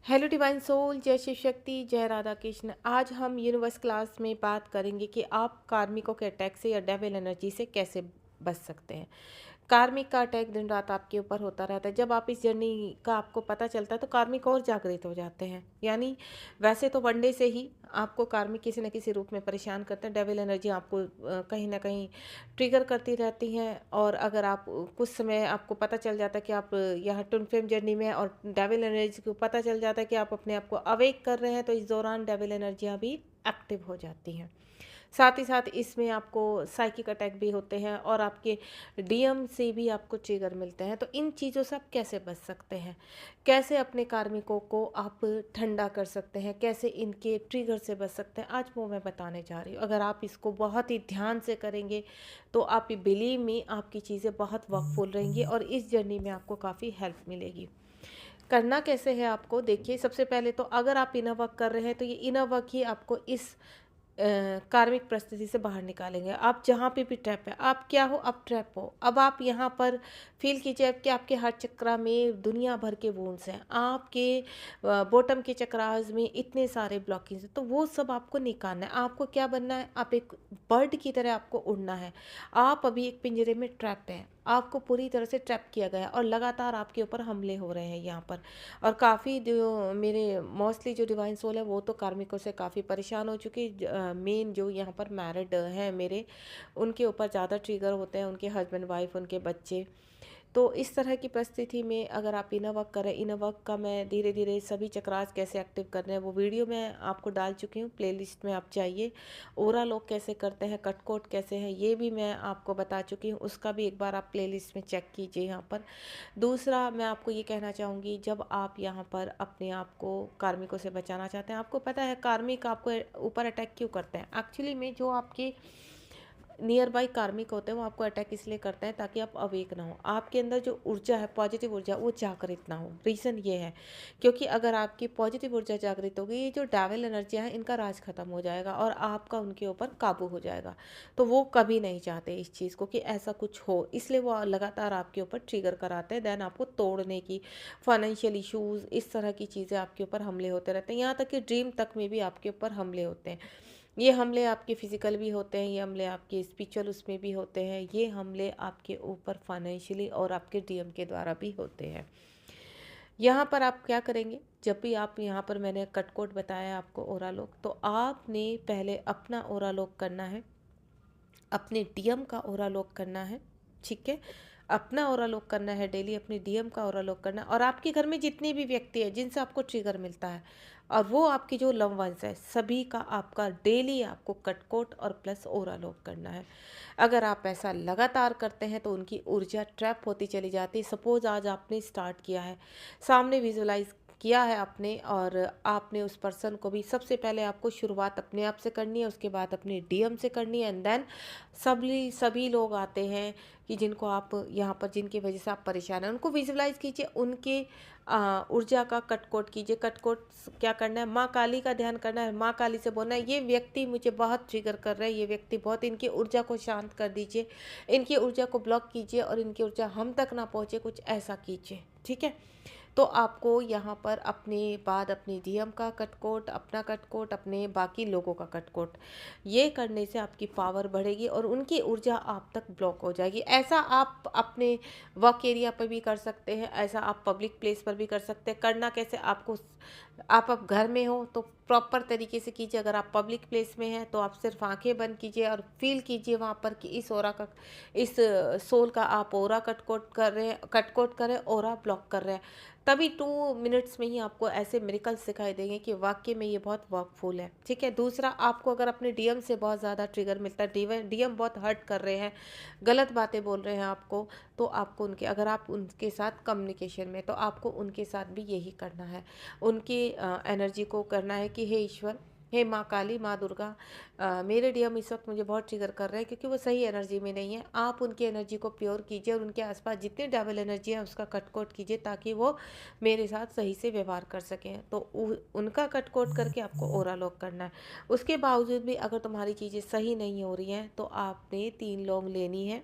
Hello divine soul, जय शिव शक्ति, जय राधा कृष्ण। आज हम यूनिवर्स क्लास में बात करेंगे कि आप कार्मिकों के अटैक से या डेविल एनर्जी से कैसे बच सकते हैं। कार्मिक का अटैक दिन रात आपके ऊपर होता रहता है। जब आप इस जर्नी का आपको पता चलता है तो कार्मिक और जागृत हो जाते हैं। यानी वैसे तो वनडे से ही आपको कार्मिक किसी न किसी रूप में परेशान करते हैं। डेविल एनर्जी आपको कहीं ना कहीं ट्रिगर करती रहती हैं। और अगर आप कुछ समय आपको पता चल जाता है कि आप यहाँ ट्विन फ्लेम जर्नी में हैं और डेविल एनर्जी को पता चल जाता है कि आप अपने आप को अवेक कर रहे हैं, तो इस दौरान डेविल एनर्जियाँ भी एक्टिव हो जाती हैं। साथ ही साथ इसमें आपको साइकिक अटैक भी होते हैं और आपके डीएम से भी आपको ट्रिगर मिलते हैं। तो इन चीज़ों से आप कैसे बच सकते हैं, कैसे अपने कार्मिकों को आप ठंडा कर सकते हैं, कैसे इनके ट्रिगर से बच सकते हैं, आज वो मैं बताने जा रही हूँ। अगर आप इसको बहुत ही ध्यान से करेंगे तो आप बिलीव मी, आपकी चीज़ें बहुत वर्कफुल रहेंगी और इस जर्नी में आपको काफ़ी हेल्प मिलेगी। करना कैसे है आपको, देखिए, सबसे पहले तो अगर आप इनर वर्क कर रहे हैं तो ये इनर वर्क ही आपको इस कार्मिक परिस्थिति से बाहर निकालेंगे। आप जहाँ पे भी ट्रैप है, आप क्या हो, आप ट्रैप हो। अब आप यहाँ पर फील कीजिए कि आपके हर चक्रा में दुनिया भर के वुंड्स हैं, आपके बॉटम के चक्रास में इतने सारे ब्लॉकेज हैं, तो वो सब आपको निकालना है। आपको क्या बनना है, आप एक बर्ड की तरह आपको उड़ना है। आप अभी एक पिंजरे में ट्रैप हैं, आपको पूरी तरह से ट्रैप किया गया है और लगातार आपके ऊपर हमले हो रहे हैं यहाँ पर। और काफ़ी जो मेरे मोस्टली जो डिवाइन सोल है वो तो कार्मिकों से काफ़ी परेशान हो चुकी। मेन जो यहाँ पर मैरिड हैं मेरे, उनके ऊपर ज़्यादा ट्रिगर होते हैं, उनके हस्बैंड वाइफ, उनके बच्चे। तो इस तरह की परिस्थिति में अगर आप इनर वर्क करें, इनर वर्क का मैं धीरे धीरे सभी चक्रास कैसे एक्टिव करने हैं वो वीडियो मैं आपको डाल चुकी हूँ, प्लेलिस्ट में आप चाहिए। ओरा लोग कैसे करते हैं, कटकोट कैसे है, ये भी मैं आपको बता चुकी हूँ, उसका भी एक बार आप प्लेलिस्ट में चेक कीजिए यहाँ पर। दूसरा मैं आपको ये कहना चाहूँगी, जब आप यहाँ पर अपने आप को कार्मिकों से बचाना चाहते हैं, आपको पता है कार्मिक आपको ऊपर अटैक क्यों करते हैं। एक्चुअली में जो आपके नियर बाई कार्मिक होते हैं वो आपको अटैक इसलिए करते हैं ताकि आप अवेक ना हो, आपके अंदर जो ऊर्जा है, पॉजिटिव ऊर्जा, वो जागृत ना हो। रीज़न ये है क्योंकि अगर आपकी पॉजिटिव ऊर्जा जागृत होगी, ये जो डेविल एनर्जियाँ हैं इनका राज खत्म हो जाएगा और आपका उनके ऊपर काबू हो जाएगा। तो वो कभी नहीं चाहते इस चीज़ को कि ऐसा कुछ हो, इसलिए वो लगातार आपके ऊपर ट्रिगर कराते हैं। देन आपको तोड़ने की, फाइनेंशियल इशूज़, इस तरह की चीज़ें आपके ऊपर हमले होते रहते हैं। यहाँ तक कि ड्रीम तक में भी आपके ऊपर हमले होते हैं। ये हमले आपके फिजिकल भी होते हैं, ये हमले आपके स्पिरिचुअल उसमें भी होते हैं, ये हमले आपके ऊपर फाइनेंशियली और आपके डीएम के द्वारा भी होते हैं। यहाँ पर आप क्या करेंगे, जब भी आप यहाँ पर मैंने कट कोड बताया आपको ओरा लॉक, तो आपने पहले अपना ओरा लॉक करना है, अपने डीएम का ओरा लॉक करना है। ठीक है, अपना ओरा लॉक करना है डेली, अपने डीएम का ओरा लॉक करना है और आपके घर में जितने भी व्यक्ति हैं जिनसे आपको ट्रिगर मिलता है और वो आपके जो लव वंस है, सभी का आपका डेली आपको कटकोट और प्लस ओरा लॉक करना है। अगर आप ऐसा लगातार करते हैं तो उनकी ऊर्जा ट्रैप होती चली जाती है। सपोज आज आपने स्टार्ट किया है, सामने विजुलाइज किया है आपने, और आपने उस पर्सन को भी, सबसे पहले आपको शुरुआत अपने आप से करनी है, उसके बाद अपने डीएम से करनी है, एंड देन सभी लोग आते हैं कि जिनको आप यहाँ पर, जिनकी वजह से आप परेशान हैं, उनको विजुलाइज कीजिए, उनके ऊर्जा का कटकोट कीजिए। कटकोट क्या करना है, माँ काली का ध्यान करना है, माँ काली से बोलना है ये व्यक्ति मुझे बहुत ट्रिगर कर रहा है, ये व्यक्ति बहुत, इनकी ऊर्जा को शांत कर दीजिए, इनकी ऊर्जा को ब्लॉक कीजिए और इनकी ऊर्जा हम तक ना पहुँचे, कुछ ऐसा कीजिए। ठीक है, तो आपको यहाँ पर अपने बाद अपने डीएम का कटकोट, अपना कटकोट, अपने बाकी लोगों का कटकोट, ये करने से आपकी पावर बढ़ेगी और उनकी ऊर्जा आप तक ब्लॉक हो जाएगी। ऐसा आप अपने वर्क एरिया पर भी कर सकते हैं, ऐसा आप पब्लिक प्लेस पर भी कर सकते हैं। करना कैसे आपको, आप अब घर में हो तो प्रॉपर तरीके से कीजिए। अगर आप पब्लिक प्लेस में हैं तो आप सिर्फ आंखें बंद कीजिए और फील कीजिए वहाँ पर कि इस ओरा का, इस सोल का आप ओरा कटकोट कर रहे हैं, कटकोट कर रहे हैं, ओरा ब्लॉक कर रहे हैं। तभी 2 मिनट्स में ही आपको ऐसे मिरेकल्स दिखाई देंगे कि वाकई में ये बहुत वर्कफुल है। ठीक है, दूसरा, आपको अगर अपने डीएम से बहुत ज़्यादा ट्रिगर मिलता है, डीएम बहुत हर्ट कर रहे हैं, गलत बातें बोल रहे हैं आपको, तो आपको उनके, अगर आप उनके साथ कम्युनिकेशन में, तो आपको उनके साथ भी यही करना है। उनकी एनर्जी को करना है कि हे ईश्वर, हे माँ काली, माँ दुर्गा, मेरे डीएम इस वक्त मुझे बहुत ट्रिगर कर रहे हैं क्योंकि वो सही एनर्जी में नहीं है। आप उनकी एनर्जी को प्योर कीजिए और उनके आसपास जितने डबल एनर्जी है उसका कटकोट कीजिए ताकि वो मेरे साथ सही से व्यवहार कर सकें। तो उनका कटकोट करके आपको ओरा लॉक करना है। उसके बावजूद भी अगर तुम्हारी चीज़ें सही नहीं हो रही हैं तो आपने 3 लौंग लेनी है,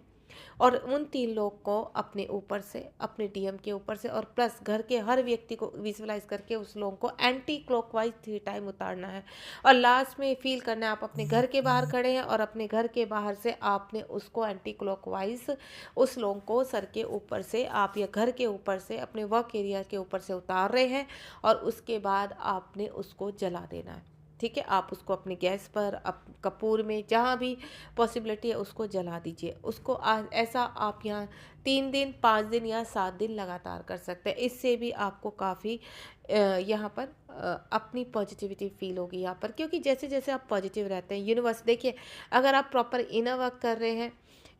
और उन 3 लोग को अपने ऊपर से, अपने डीएम के ऊपर से और प्लस घर के हर व्यक्ति को विजुअलाइज़ करके उस लोगों को एंटी क्लॉकवाइज़ 3 टाइम उतारना है। और लास्ट में फ़ील करना है आप अपने घर के बाहर खड़े हैं और अपने घर के बाहर से आपने उसको एंटी क्लॉकवाइज़ उस लोगों को सर के ऊपर से आप या घर के ऊपर से अपने वर्क एरिया के ऊपर से उतार रहे हैं और उसके बाद आपने उसको जला देना है। ठीक है, आप उसको अपनी गैस पर कपूर में जहाँ भी पॉसिबिलिटी है उसको जला दीजिए उसको। ऐसा आप यहाँ 3 दिन 5 दिन या 7 दिन लगातार कर सकते हैं। इससे भी आपको काफ़ी यहाँ पर अपनी पॉजिटिविटी फील होगी यहाँ पर, क्योंकि जैसे जैसे आप पॉजिटिव रहते हैं यूनिवर्स देखिए, अगर आप प्रॉपर इनर वर्क कर रहे हैं,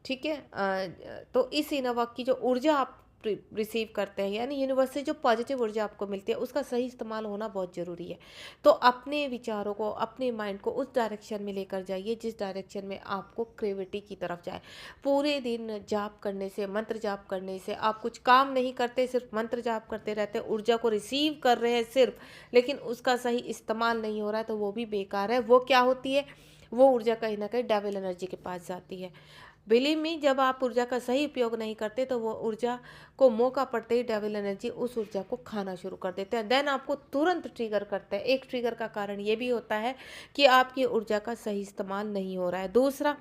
ठीक है, तो इस इनर वर्क की जो ऊर्जा आप रिसीव करते हैं यानी यूनिवर्स से जो पॉजिटिव ऊर्जा आपको मिलती है उसका सही इस्तेमाल होना बहुत ज़रूरी है। तो अपने विचारों को, अपने माइंड को उस डायरेक्शन में लेकर जाइए जिस डायरेक्शन में आपको क्रिएटिविटी की तरफ जाए। पूरे दिन जाप करने से, मंत्र जाप करने से आप कुछ काम नहीं करते, सिर्फ मंत्र जाप करते रहते हैं, ऊर्जा को रिसीव कर रहे हैं सिर्फ, लेकिन उसका सही इस्तेमाल नहीं हो रहा है तो वो भी बेकार है। वो क्या होती है, वो ऊर्जा कहीं ना कहीं डेविल एनर्जी के पास जाती है। बिलीव मी, जब आप ऊर्जा का सही उपयोग नहीं करते तो वो ऊर्जा को मौका पड़ते ही डेविल एनर्जी उस ऊर्जा को खाना शुरू कर देते हैं, देन आपको तुरंत ट्रिगर करते हैं। एक ट्रिगर का कारण ये भी होता है कि आपकी ऊर्जा का सही इस्तेमाल नहीं हो रहा है। दूसरा,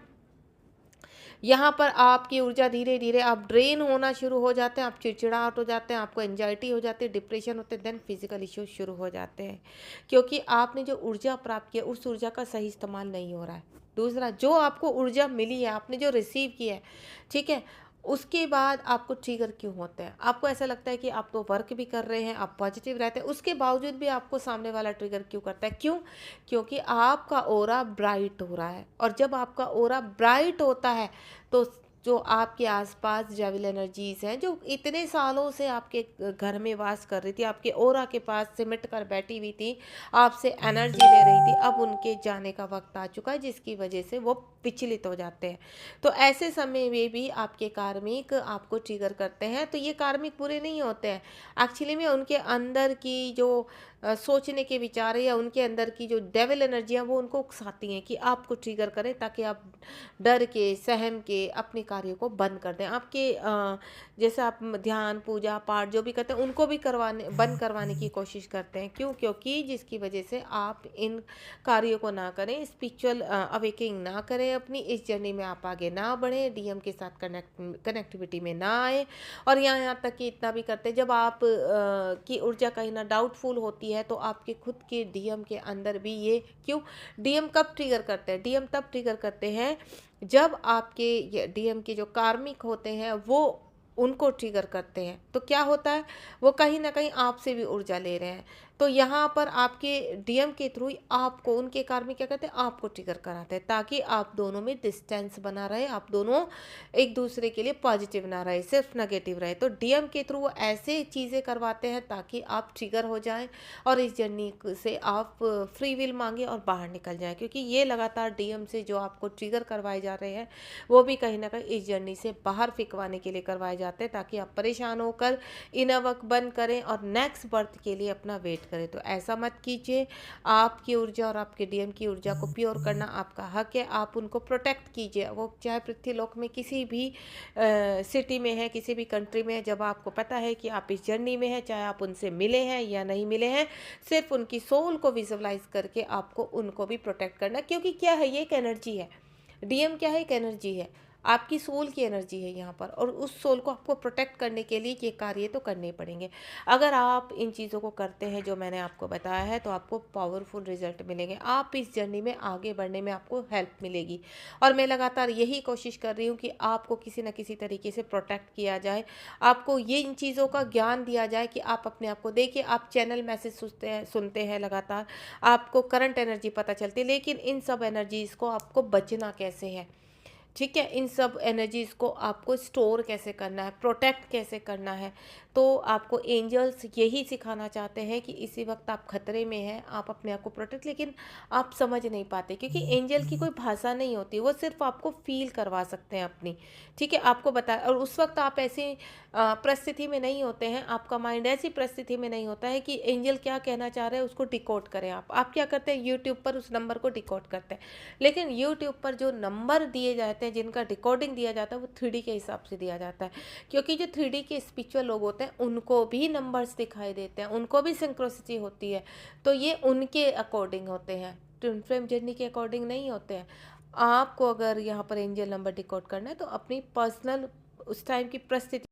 यहाँ पर आपकी ऊर्जा धीरे धीरे आप ड्रेन होना शुरू हो जाते हैं, आप चिड़चिड़ाहट हो जाते हैं, आपको एंजाइटी हो जाती है, डिप्रेशन होते हैं, देन फिजिकल इश्यूज शुरू हो जाते हैं, क्योंकि आपने जो ऊर्जा प्राप्त किया उस ऊर्जा का सही इस्तेमाल नहीं हो रहा है। दूसरा, जो आपको ऊर्जा मिली है, आपने जो रिसीव किया है, ठीक है, उसके बाद आपको ट्रिगर क्यों होते हैं? आपको ऐसा लगता है कि आप तो वर्क भी कर रहे हैं, आप पॉजिटिव रहते हैं, उसके बावजूद भी आपको सामने वाला ट्रिगर क्यों करता है? क्यों? क्योंकि आपका ऑरा ब्राइट हो रहा है, और जब आपका ऑरा ब्राइट होता है तो जो आपके आसपास डेविल एनर्जीज हैं, जो इतने सालों से आपके घर में वास कर रही थी, आपके ऑरा के पास सिमट कर बैठी हुई थी, आपसे एनर्जी ले रही थी, अब उनके जाने का वक्त आ चुका है, जिसकी वजह से वो विचलित हो जाते हैं। तो ऐसे समय में भी आपके कार्मिक आपको ट्रिगर करते हैं। तो ये कार्मिक बुरे नहीं होते हैं, एक्चुअली में उनके अंदर की जो सोचने के विचार है या उनके अंदर की जो डेविल एनर्जी है वो उनको उकसाती हैं कि आपको ट्रिगर करें, ताकि आप डर के, सहम के अपने कार्यों को बंद कर दें। आपके जैसे आप ध्यान, पूजा पाठ जो भी करते हैं उनको भी बंद करवाने की कोशिश करते हैं। क्यों? क्योंकि जिसकी वजह से आप इन कार्यों को ना करें, स्पिरिचुअल अवेकिंग ना करें, अपनी इस जर्नी में आप आगे ना बढ़ें, डीएम के साथ कनेक्टिविटी में ना आए। और यहाँ तक कि इतना भी करते हैं, जब आप की ऊर्जा कहीं ना डाउटफुल होती है तो आपके खुद के डीएम के अंदर भी ये, क्यों डीएम कब ट्रिगर करते हैं? डीएम तब ट्रिगर करते हैं जब आपके डीएम के जो कार्मिक होते हैं वो उनको ट्रिगर करते हैं। तो क्या होता है, वो कहीं ना कहीं आपसे भी ऊर्जा ले रहे हैं। तो यहाँ पर आपके डीएम के थ्रू आपको उनके कार्मिक क्या करते हैं, आपको ट्रिगर कराते हैं, ताकि आप दोनों में डिस्टेंस बना रहे, आप दोनों एक दूसरे के लिए पॉजिटिव ना रहे, सिर्फ नेगेटिव रहे। तो डीएम के थ्रू वो ऐसे चीज़ें करवाते हैं ताकि आप ट्रिगर हो जाएं और इस जर्नी से आप फ्री विल मांगे और बाहर निकल जाएं, क्योंकि ये लगातार डीएम से जो आपको ट्रिगर करवाए जा रहे हैं वो भी कहीं ना कहीं इस जर्नी से बाहर फिकवाने के लिए करवाए जाते हैं, ताकि आप परेशान होकर इनर वर्क बंद करें और नेक्स्ट बर्थ के लिए अपना वेट करें। तो ऐसा मत कीजिए। आपकी ऊर्जा और आपके डीएम की ऊर्जा को प्योर करना आपका हक है, आप उनको प्रोटेक्ट कीजिए। वो चाहे पृथ्वीलोक में किसी भी सिटी में है, किसी भी कंट्री में है, जब आपको पता है कि आप इस जर्नी में हैं, चाहे आप उनसे मिले हैं या नहीं मिले हैं, सिर्फ उनकी सोल को विजुअलाइज करके आपको उनको भी प्रोटेक्ट करना। क्योंकि क्या है, ये एक एनर्जी है, डीएम क्या है, एक एनर्जी है, आपकी सोल की एनर्जी है यहाँ पर, और उस सोल को आपको प्रोटेक्ट करने के लिए ये कार्य तो करने पड़ेंगे। अगर आप इन चीज़ों को करते हैं जो मैंने आपको बताया है तो आपको पावरफुल रिजल्ट मिलेंगे, आप इस जर्नी में आगे बढ़ने में आपको हेल्प मिलेगी। और मैं लगातार यही कोशिश कर रही हूँ कि आपको किसी न किसी तरीके से प्रोटेक्ट किया जाए, आपको ये इन चीज़ों का ज्ञान दिया जाए कि आप अपने आप को देखिए। आप चैनल मैसेज सुनते हैं लगातार, आपको करंट एनर्जी पता चलती है, लेकिन इन सब एनर्जीज़ को आपको बचना कैसे है, ठीक है, इन सब एनर्जीज़ को आपको स्टोर कैसे करना है, प्रोटेक्ट कैसे करना है। तो आपको एंजल्स यही सिखाना चाहते हैं कि इसी वक्त आप खतरे में हैं, आप अपने आप को प्रोटेक्ट, लेकिन आप समझ नहीं पाते क्योंकि एंजल की कोई भाषा नहीं होती, वो सिर्फ आपको फील करवा सकते हैं अपनी, ठीक है, आपको बता। और उस वक्त आप ऐसी परिस्थिति में नहीं होते हैं, आपका माइंड ऐसी परिस्थिति में नहीं होता है कि एंजल क्या कहना चाह रहे हैं उसको डिकोड करें। आप क्या करते हैं, यूट्यूब पर उस नंबर को डिकोड करते हैं, लेकिन यूट्यूब पर जो नंबर दिए जाते रहते हैं जिनका डिकोडिंग दिया जाता है वो 3D के हिसाब से दिया जाता है, क्योंकि जो 3D के स्पिरिचुअल लोग होते हैं उनको भी नंबर्स दिखाई देते हैं, उनको भी सिंक्रोसिटी होती है, तो ये उनके अकॉर्डिंग होते हैं, ट्विन फ्लेम जर्नी के अकॉर्डिंग नहीं होते हैं। आपको अगर यहाँ पर एंजल नंबर डिकोड करना है तो अपनी पर्सनल उस टाइम की परिस्थिति,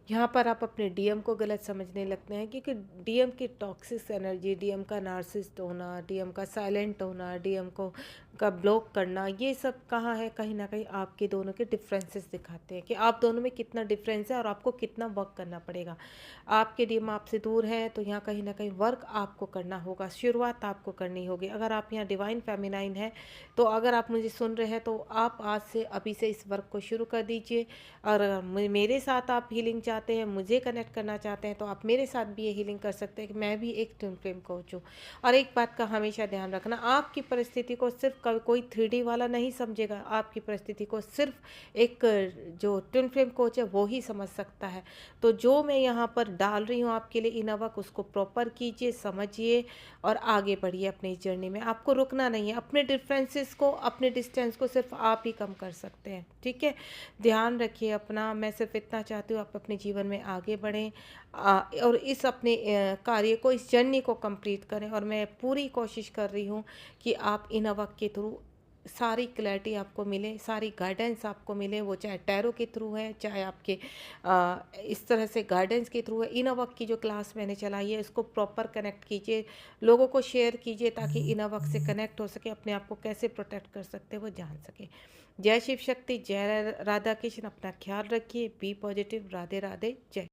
यहाँ पर आप अपने डीएम को गलत समझने लगते हैं, क्योंकि डीएम की टॉक्सिक एनर्जी, डीएम का नार्सिसिस्ट होना, डीएम का साइलेंट होना, डीएम को का ब्लॉक करना, ये सब कहाँ है, कहीं ना कहीं आपके दोनों के डिफरेंसेस दिखाते हैं कि आप दोनों में कितना डिफरेंस है और आपको कितना वर्क करना पड़ेगा। आपके डीएम आपसे दूर है तो यहाँ कहीं ना कहीं वर्क आपको करना होगा, शुरुआत आपको करनी होगी। अगर आप यहाँ डिवाइन फेमिनाइन है तो अगर आप मुझे सुन रहे हैं तो आप आज से अभी से इस वर्क को शुरू कर दीजिए। और अगर मेरे साथ आप हीलिंग चाहते हैं, मुझे कनेक्ट करना चाहते हैं, तो आप मेरे साथ भी ये हीलिंग कर सकते हैं कि मैं भी एक ट्विन फ्लेम कोच हूँ। और एक बात का हमेशा ध्यान रखना, आपकी परिस्थिति को सिर्फ कोई 3D वाला नहीं समझेगा, आपकी परिस्थिति को सिर्फ एक जो ट्विन फ्लेम कोच है वो ही समझ सकता है। तो जो मैं यहाँ पर डाल रही हूँ आपके लिए इनवर्क, उसको प्रॉपर कीजिए, समझिए और आगे बढ़िए अपनी इस जर्नी में। आपको रुकना नहीं है, अपने डिफरेंसेस को, अपने डिस्टेंस को सिर्फ आप ही कम कर सकते हैं, ठीक है। ध्यान रखिए अपना। मैं सिर्फ इतना चाहती हूँ आप अपने जीवन में आगे बढ़ें और इस अपने कार्य को, इस जर्नी को कंप्लीट करें। और मैं पूरी कोशिश कर रही हूँ कि आप इनवर्क के थ्रू सारी क्लैरिटी आपको मिले, सारी गाइडेंस आपको मिले, वो चाहे टैरो के थ्रू है, चाहे आपके इस तरह से गाइडेंस के थ्रू है। इनवर्क की जो क्लास मैंने चलाई है इसको प्रॉपर कनेक्ट कीजिए, लोगों को शेयर कीजिए ताकि इनवर्क से कनेक्ट हो सके, अपने आप को कैसे प्रोटेक्ट कर सकते हैं वो जान सके। जय शिव शक्ति, जय राधा कृष्ण। अपना ख्याल रखिए, बी पॉजिटिव। राधे राधे, जय।